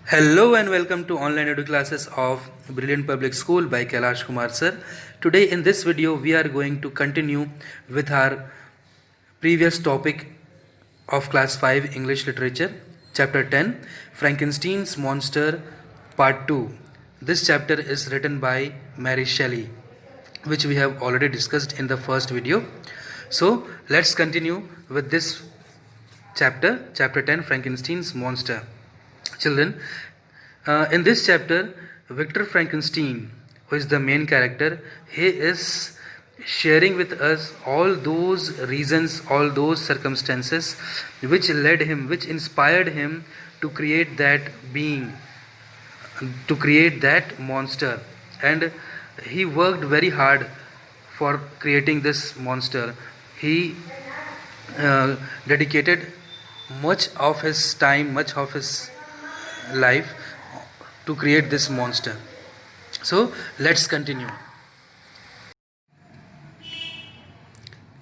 Hello and welcome to online edu classes of Brilliant Public School by Kailash Kumar sir. Today in this video we are going to continue with our previous topic of class 5 English literature, chapter 10, Frankenstein's Monster, part 2. This chapter is written by Mary Shelley, which we have already discussed in the first video. So let's continue with this chapter 10, Frankenstein's Monster. Children, in this chapter, Victor Frankenstein, who is the main character, he is sharing with us all those reasons, all those circumstances which led him, which inspired him to create that being, to create that monster. And he worked very hard for creating this monster. He dedicated much of his time, much of his life to create this monster. So let's continue.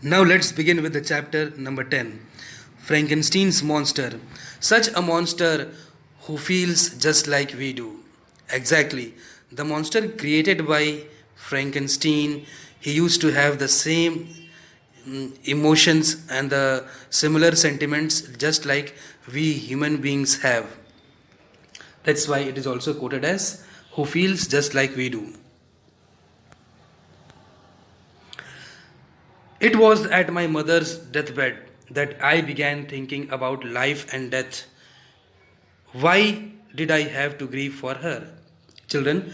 Now let's begin with the chapter number 10, Frankenstein's Monster. Such a monster who feels just like we do. Exactly. The monster created by Frankenstein, he used to have the same emotions and the similar sentiments just like we human beings have. That's why it is also quoted as who feels just like we do. It was at my mother's deathbed that I began thinking about life and death. Why did I have to grieve for her? Children,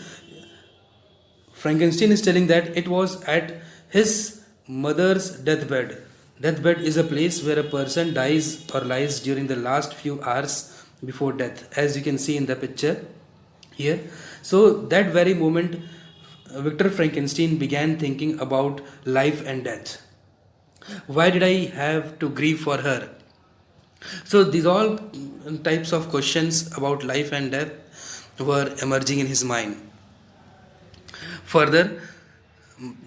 Frankenstein is telling that it was at his mother's deathbed. Deathbed is a place where a person dies or lies during the last few hours before death, as you can see in the picture here. So that very moment, Victor Frankenstein began thinking about life and death. Why did I have to grieve for her? So these all types of questions about life and death were emerging in his mind. Further,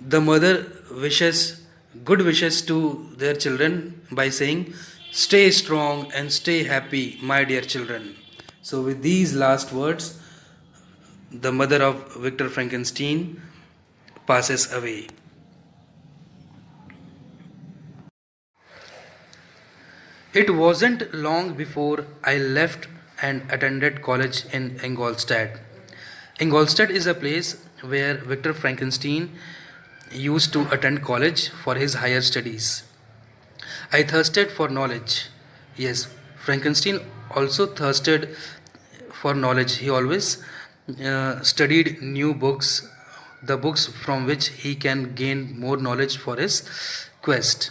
the mother wishes good wishes to their children by saying, "Stay strong and stay happy, my dear children." So with these last words, the mother of Victor Frankenstein passes away. It wasn't long before I left and attended college in Ingolstadt. Ingolstadt is a place where Victor Frankenstein used to attend college for his higher studies. I thirsted for knowledge. Yes, Frankenstein also thirsted for knowledge. He always studied new books, the books from which he can gain more knowledge for his quest.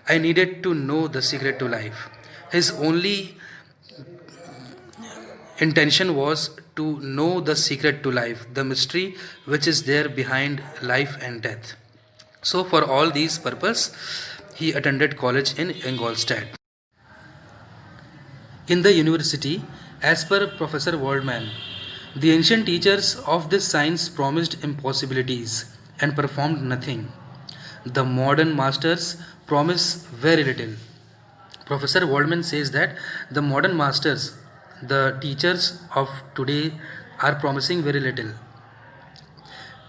I needed to know the secret to life. His only intention was to know the secret to life, the mystery which is there behind life and death. So for all these purpose, he attended college in Ingolstadt. In the university, as per Professor Waldman, the ancient teachers of this science promised impossibilities and performed nothing. The modern masters promise very little. Professor Waldman says that the modern masters, the teachers of today, are promising very little.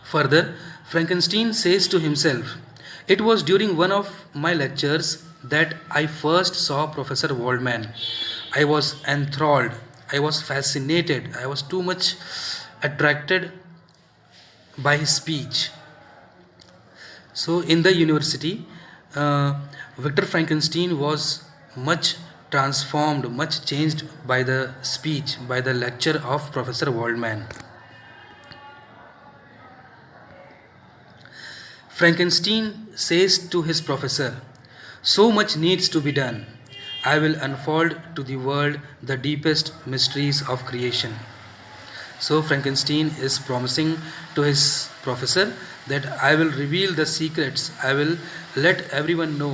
Further, Frankenstein says to himself, "It was during one of my lectures that I first saw Professor Waldman. I was enthralled, I was fascinated, I was too much attracted by his speech." So, in the university, Victor Frankenstein was much transformed, much changed by the speech, by the lecture of Professor Waldman. Frankenstein says to his professor, "So much needs to be done. I will unfold to the world the deepest mysteries of creation." So Frankenstein is promising to his professor that I will reveal the secrets, I will let everyone know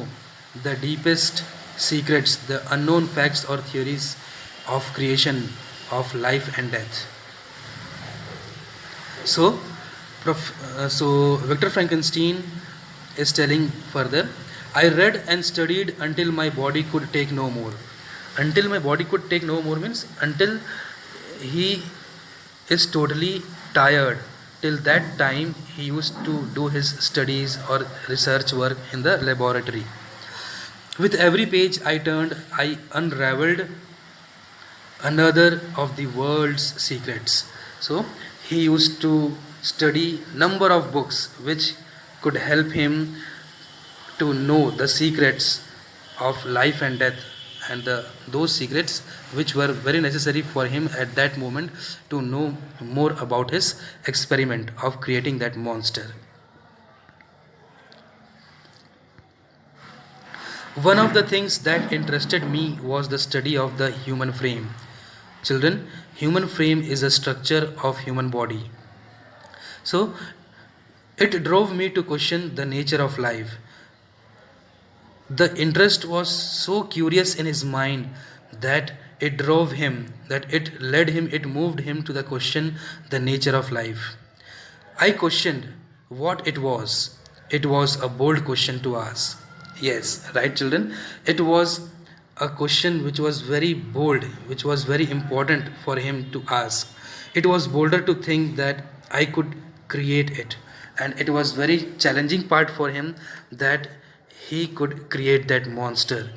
the deepest secrets, the unknown facts or theories of creation, of life and death. So, Victor Frankenstein is telling further, "I read and studied until my body could take no more." Until my body could take no more means until he is totally tired. Till that time, he used to do his studies or research work in the laboratory. With every page I turned, I unraveled another of the world's secrets. So he used to study number of books which could help him to know the secrets of life and death, and those secrets which were very necessary for him at that moment to know more about his experiment of creating that monster. One of the things that interested me was the study of the human frame. Children, human frame is a structure of human body. So it drove me to question the nature of life. The interest was so curious in his mind that it drove him, that it led him, it moved him to the question the nature of life. I questioned what it was. It was a bold question to ask. Yes, right, children. It was a question which was very bold, which was very important for him to ask. It was bolder to think that I could create it, and it was very challenging part for him that he could create that monster.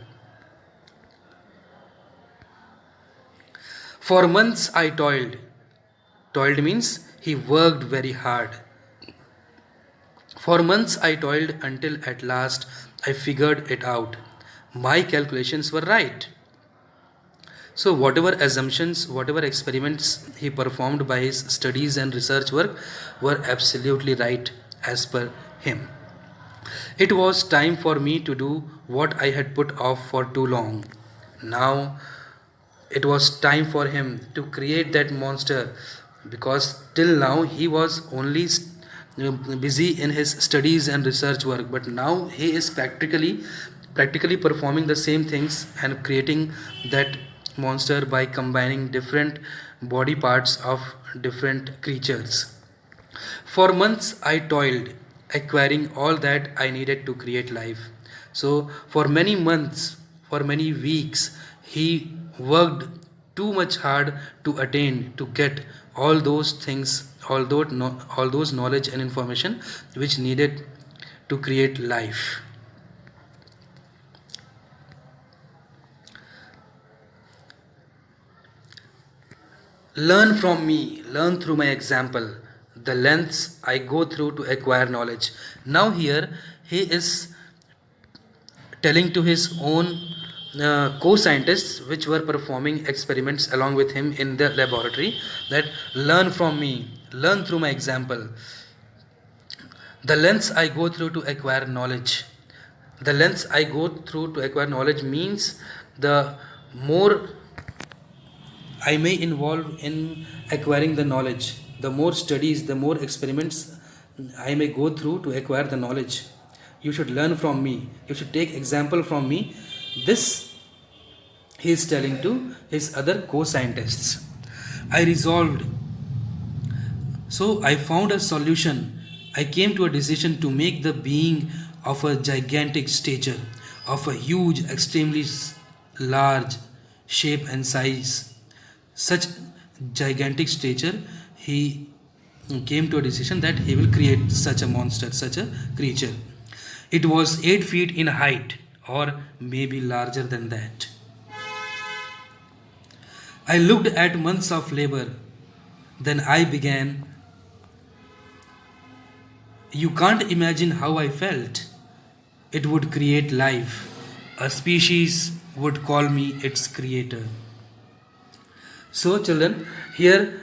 For months I toiled. Toiled means he worked very hard. For months I toiled until at last I figured it out. My calculations were right. So, whatever assumptions, whatever experiments he performed by his studies and research work were absolutely right as per him. It was time for me to do what I had put off for too long. Now it was time for him to create that monster, because till now he was only busy in his studies and research work, but now he is practically performing the same things and creating that monster by combining different body parts of different creatures. For months I toiled, acquiring all that I needed to create life. So, for many months, for many weeks, he worked too much hard to attain, to get all those things, all those knowledge and information which needed to create life. Learn from me, learn through my example, the lengths I go through to acquire knowledge. Now, here he is telling to his own co-scientists which were performing experiments along with him in the laboratory that learn from me, learn through my example, the lengths I go through to acquire knowledge. The lengths I go through to acquire knowledge means the more I may involve in acquiring the knowledge, the more studies, the more experiments I may go through to acquire the knowledge. You should learn from me, you should take example from me. This he is telling to his other co-scientists. I resolved, so I found a solution. I came to a decision to make the being of a gigantic stature, of a huge, extremely large shape and size, such gigantic stature, he came to a decision that he will create such a monster, such a creature. It was 8 feet in height, or maybe larger than that. I looked at months of labor. Then I began. You can't imagine how I felt. It would create life. A species would call me its creator. So, children, here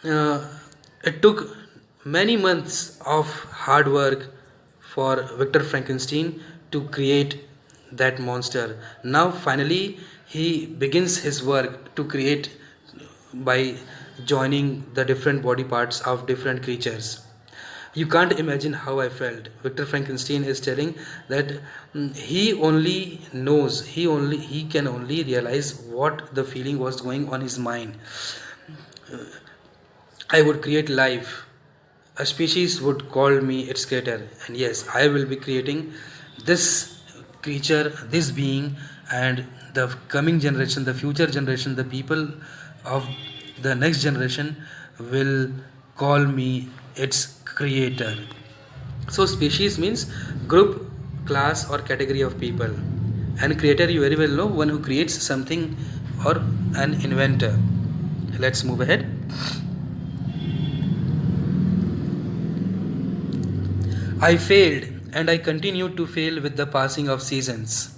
it took many months of hard work for Victor Frankenstein to create that monster. Now, finally, he begins his work to create by joining the different body parts of different creatures. You can't imagine how I felt. Victor Frankenstein is telling that he only knows, he can only realize what the feeling was going on his mind. I would create life. A species would call me its creator, and yes, I will be creating this creature, this being, and the coming generation, the future generation, the people of the next generation will call me its creator. So species means group, class or category of people, and creator you very well know, one who creates something or an inventor. Let's move ahead. I failed and I continued to fail with the passing of seasons.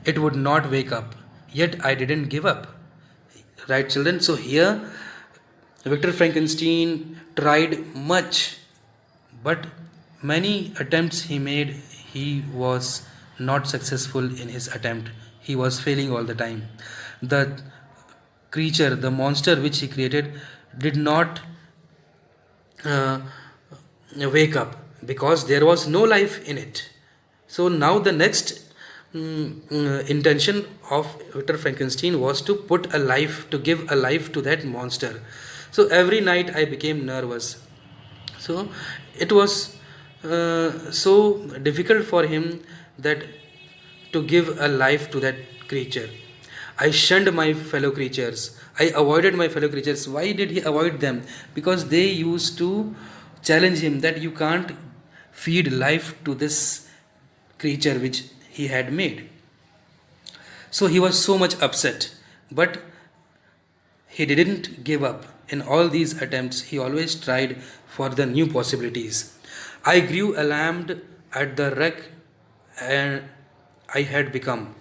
It would not wake up, yet I didn't give up. Right, children? So here Victor Frankenstein tried much, but many attempts he made, he was not successful in his attempt. He was failing all the time. The creature, the monster which he created, did not uh, wake up because there was no life in it. So now the next intention of Victor Frankenstein was to put a life, to give a life to that monster. So every night I became nervous. So it was so difficult for him that to give a life to that creature. I shunned my fellow creatures. I avoided my fellow creatures. Why did he avoid them? Because they used to challenge him that you can't feed life to this creature which he had made. So he was so much upset, but he didn't give up. In all these attempts, he always tried for the new possibilities. I grew alarmed at the wreck and I had become.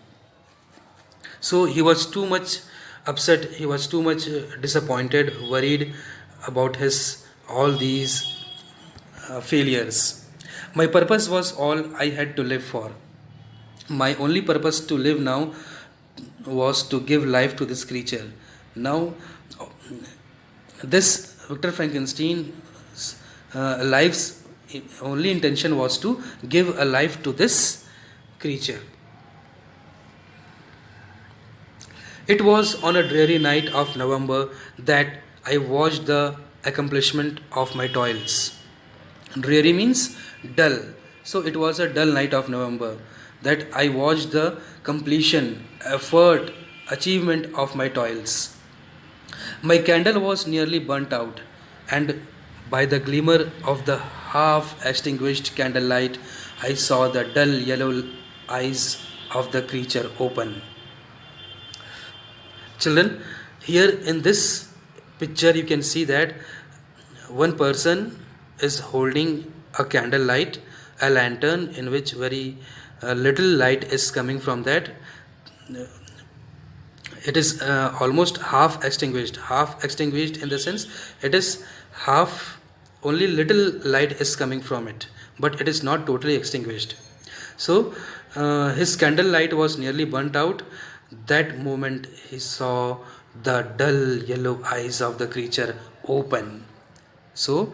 So he was too much upset, he was too much disappointed, worried about his all these failures. My purpose was all I had to live for. My only purpose to live now was to give life to this creature. Now, this Victor Frankenstein's life's only intention was to give a life to this creature. It was on a dreary night of November that I watched the accomplishment of my toils. Dreary means dull. So it was a dull night of November that I watched the completion, effort, achievement of my toils. My candle was nearly burnt out, and by the glimmer of the half extinguished candlelight, I saw the dull yellow eyes of the creature open. Children, here in this picture, you can see that one person is holding a candle light, a lantern in which very little light is coming from that. It is almost half extinguished in the sense it is half, only little light is coming from it, but it is not totally extinguished. So his candle light was nearly burnt out. That moment he saw the dull yellow eyes of the creature open. So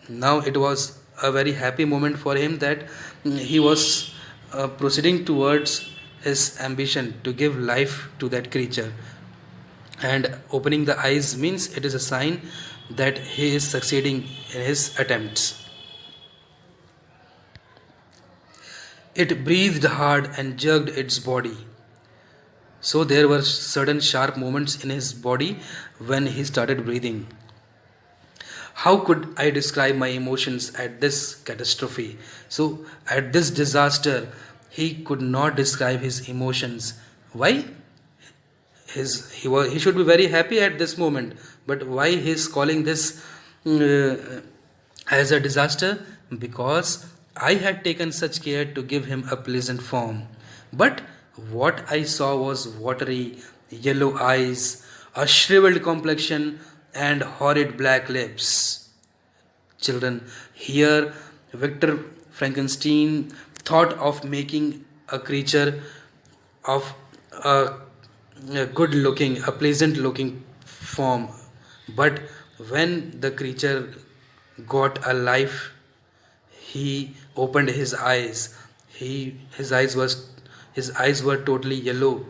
now it was a very happy moment for him that he was proceeding towards his ambition to give life to that creature. And opening the eyes means it is a sign that he is succeeding in his attempts. It breathed hard and jerked its body. So there were sudden sharp movements in his body when he started breathing. How could I describe my emotions at this catastrophe? So at this disaster, he could not describe his emotions. Why? He should be very happy at this moment, but why he is calling this as a disaster? Because I had taken such care to give him a pleasant form. But what I saw was watery yellow eyes, a shriveled complexion, and horrid black lips. Children, here Victor Frankenstein thought of making a creature of a good looking, a pleasant looking form. But when the creature got a life, he opened his eyes. His eyes were totally yellow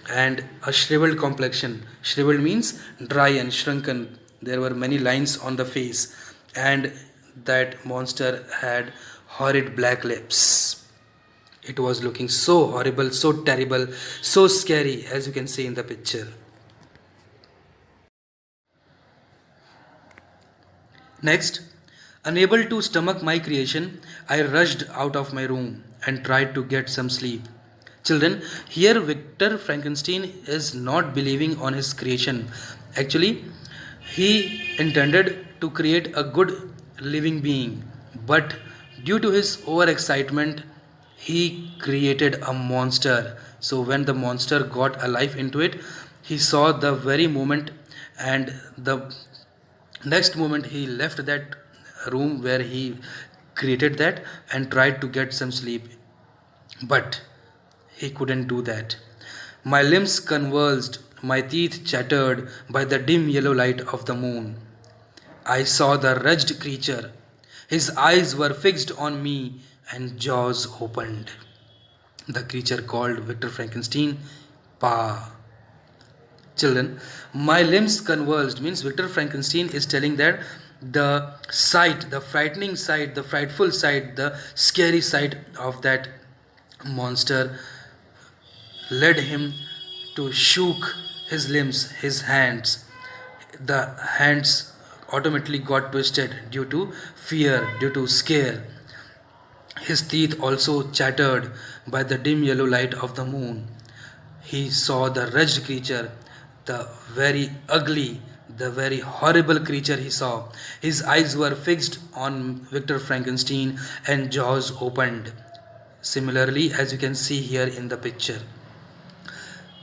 and a shriveled complexion. Shriveled means dry and shrunken. There were many lines on the face, and that monster had horrid black lips. It was looking so horrible, so terrible, so scary, as you can see in the picture. Next, unable to stomach my creation, I rushed out of my room and tried to get some sleep. Children, here Victor Frankenstein is not believing on his creation. Actually, he intended to create a good living being, but due to his overexcitement, he created a monster. So when the monster got alive into it, he saw the very moment, and the next moment he left that room where he created that and tried to get some sleep. But he couldn't do that. My limbs convulsed, my teeth chattered by the dim yellow light of the moon. I saw the wretched creature. His eyes were fixed on me and jaws opened. The creature called Victor Frankenstein Pa. Children, my limbs convulsed means Victor Frankenstein is telling that the sight, the frightening sight, the frightful sight, the scary sight of that monster led him to shook his limbs, his hands. The hands automatically got twisted due to fear, due to scare. His teeth also chattered by the dim yellow light of the moon. He saw the wretched creature, the very ugly, the very horrible creature he saw. His eyes were fixed on Victor Frankenstein and jaws opened. Similarly, as you can see here in the picture,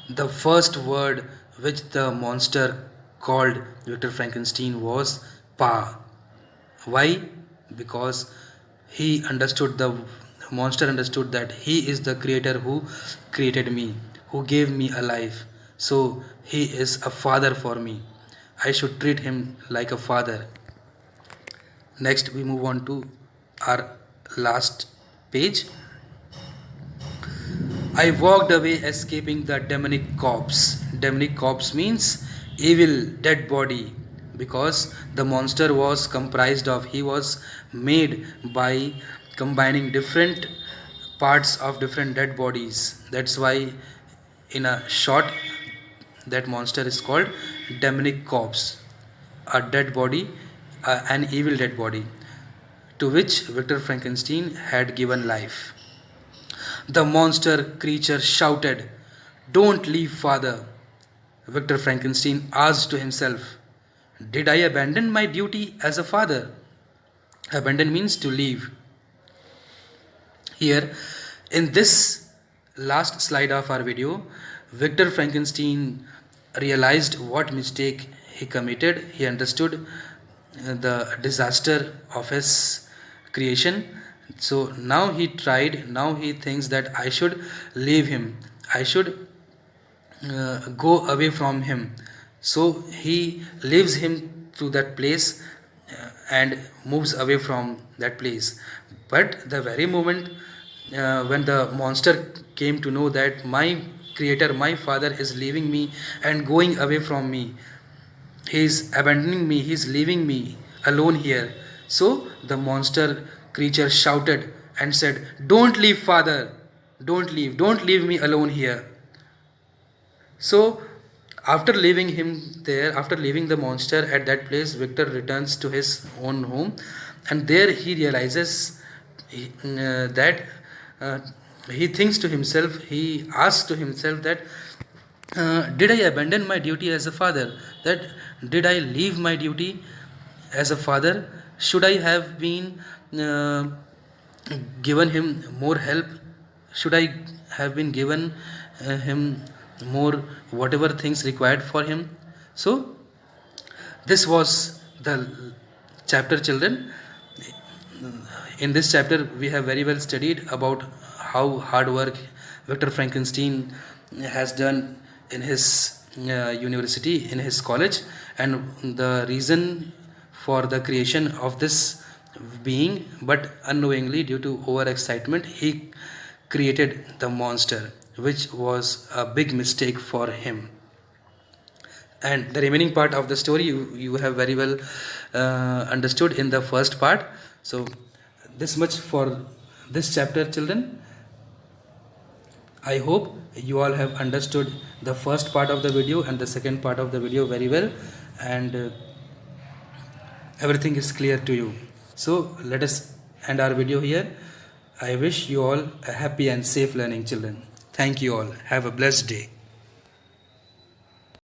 the first word which the monster called Victor Frankenstein was Pa. Why? Because he understood, the monster understood that he is the creator who created me, who gave me a life. So he is a father for me. I should treat him like a father. Next, we move on to our last page. I walked away, escaping the demonic corpse. Demonic corpse means evil, dead body, because the monster was comprised of, he was made by combining different parts of different dead bodies. That's why, in a short, that monster is called demonic corpse, a dead body, an evil dead body, to which Victor Frankenstein had given life. The monster creature shouted, "Don't leave, father." Victor Frankenstein asked to himself, "Did I abandon my duty as a father?" Abandon means to leave. Here, in this last slide of our video, Victor Frankenstein realized what mistake he committed. He understood the disaster of his creation. So now he thinks that I should leave him, I should go away from him. So he leaves him to that place and moves away from that place. But the very moment when the monster came to know that my creator, my father, is leaving me and going away from me, he is abandoning me, he is leaving me alone here. So the monster creature shouted and said, "Don't leave, father, don't leave me alone here." So after leaving him there, after leaving the monster at that place, Victor returns to his own home, and there he realizes that he thinks to himself, he asks to himself that did I abandon my duty as a father? That did I leave my duty as a father? Should I have been given him more help? Should I have been given him more whatever things required for him? So this was the chapter, children. In this chapter we have very well studied about how hard work Victor Frankenstein has done in his university, in his college, and the reason for the creation of this being. But unknowingly, due to overexcitement, he created the monster, which was a big mistake for him. And the remaining part of the story you have very well understood in the first part. So this much for this chapter, children. I hope you all have understood the first part of the video and the second part of the video very well, and everything is clear to you. So let us end our video here. I wish you all a happy and safe learning, children. Thank you all. Have a blessed day.